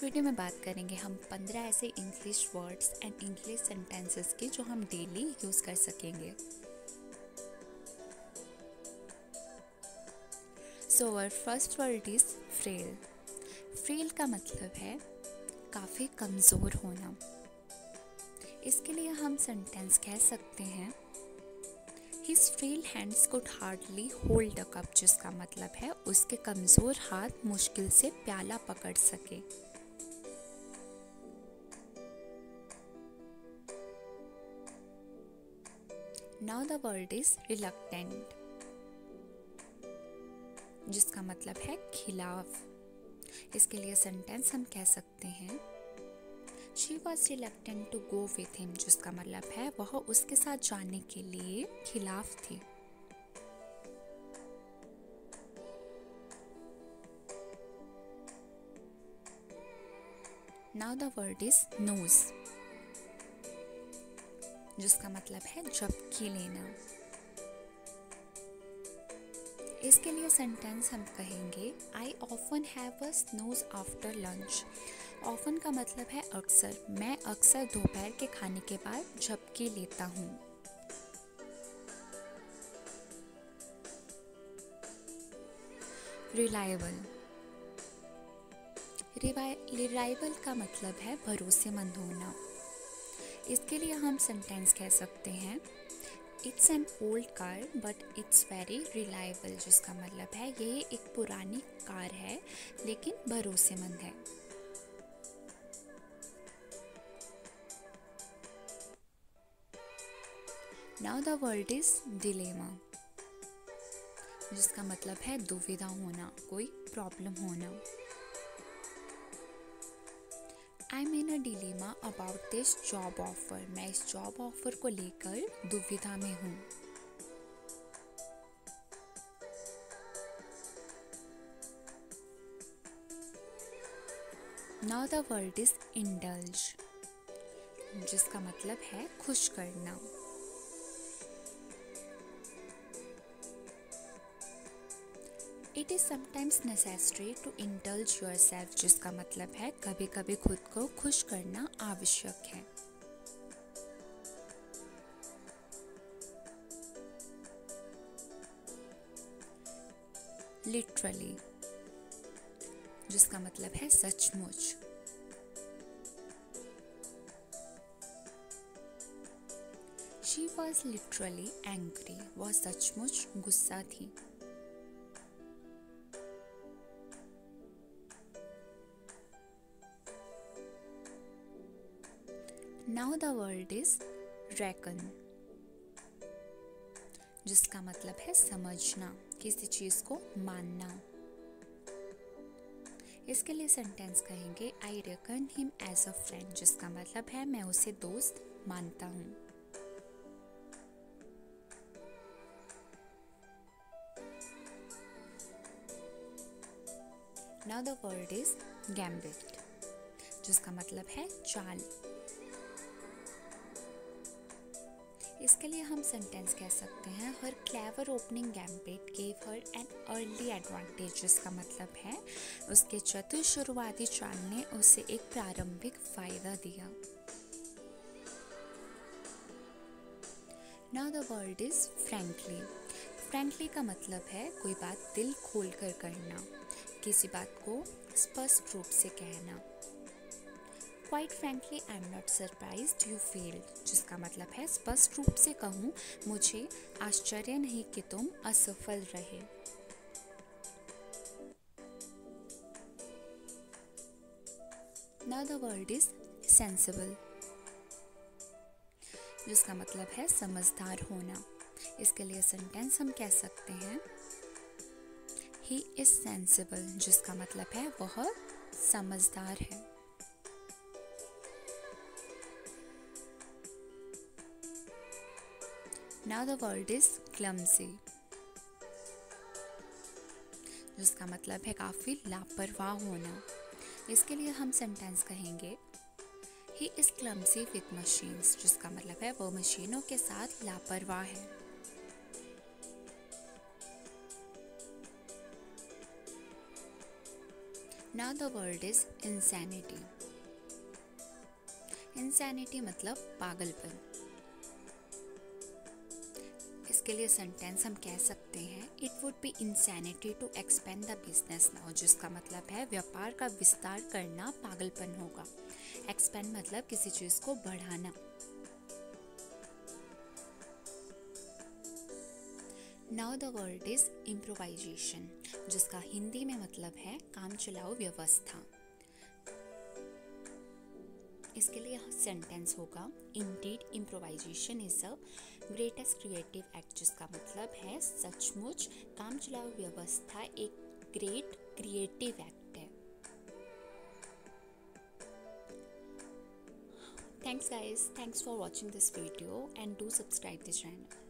Video में बात करेंगे हम 15 ऐसे English words and English sentences की जो हम डेली यूज़ कर सकेंगे। So our first word is frail. Frail का मतलब है काफ़ी कमज़ोर होना। इसके लिए हम सेंटेंस कह सकते हैं His frail hands could hardly hold a cup, जिसका मतलब है उसके कमज़ोर हाथ मुश्किल से प्याला पकड़ सके। Now the word is reluctant, जिसका मतलब है खिलाफ। इसके लिए सेंटेंस हम कह सकते हैं She was reluctant to go with him, जिसका मतलब है वह उसके साथ जाने के लिए खिलाफ थी। Now the word is nose, जिसका मतलब है झपकी लेना। इसके लिए सेंटेंस हम कहेंगे I often have a snooze after lunch। Often का मतलब है अक्सर। मैं अक्सर दोपहर के खाने के बाद झपकी लेता हूँ। रिलायबल। रिलायबल का मतलब है भरोसेमंद होना। इसके लिए हम सेंटेंस कह सकते हैं it's an old car but it's very reliable, जिसका मतलब है यह एक पुरानी कार है लेकिन भरोसेमंद है। Now the word is dilemma, जिसका मतलब है दुविधा होना, कोई प्रॉब्लम होना। I'm in a dilemma about this job offer। मैं इस जॉब ऑफर को लेकर दुविधा में हूँ। Now the word is indulge, जिसका मतलब है खुश करना। It is sometimes necessary to indulge yourself, जिसका मतलब है कभी कभी खुद को खुश करना आवश्यक है। Literally, जिसका मतलब है सचमुच। She was literally angry, वह सचमुच गुस्सा थी। Now the word is reckon, जिसका मतलब है समझना, किसी चीज़ को मानना। इसके लिए सेंटेंस कहेंगे I reckon him as a friend, जिसका मतलब है मैं उसे दोस्त मानता हूँ। Now the word is gambit, जिसका मतलब है चाल। इसके लिए हम सेंटेंस कह सकते हैं her clever opening gambit gave her an early advantage, जिसका मतलब है उसके चतुर शुरुआती चाल ने उसे एक प्रारंभिक फायदा दिया। Now the word is frankly। Frankly का मतलब है कोई बात दिल खोल कर करना, किसी बात को स्पष्ट रूप से कहना। Quite frankly, I'm not surprised you failed, जिसका मतलब है स्पष्ट रूप से कहूँ मुझे आश्चर्य नहीं कि तुम असफल रहे। Now the word is sensible, जिसका मतलब है समझदार होना। इसके लिए सेंटेंस हम कह सकते हैं He is sensible, जिसका मतलब है वह समझदार है। Now the word is clumsy, जिसका मतलब है काफ़ी लापरवाह होना। इसके लिए हम सेंटेंस कहेंगे He is clumsy with machines, जिसका मतलब है वो मशीनों के साथ लापरवाह है। Now the word is insanity. Insanity मतलब पागलपन। इसके लिए सेंटेंस हम कह सकते हैं it would be insanity to expand the business now, जिसका मतलब है व्यापार का विस्तार करना पागलपन होगा। एक्सपेंड मतलब किसी चीज को बढ़ाना। Now the word is improvisation, जिसका हिंदी में मतलब है काम चलाओ व्यवस्था। इसके लिए सेंटेंस होगा Indeed improvisation is a greatest creative act, जिसका मतलब है सचमुच काम चलाओ व्यवस्था एक ग्रेट क्रिएटिव एक्ट है। Thanks guys, thanks for watching this video and do subscribe this channel.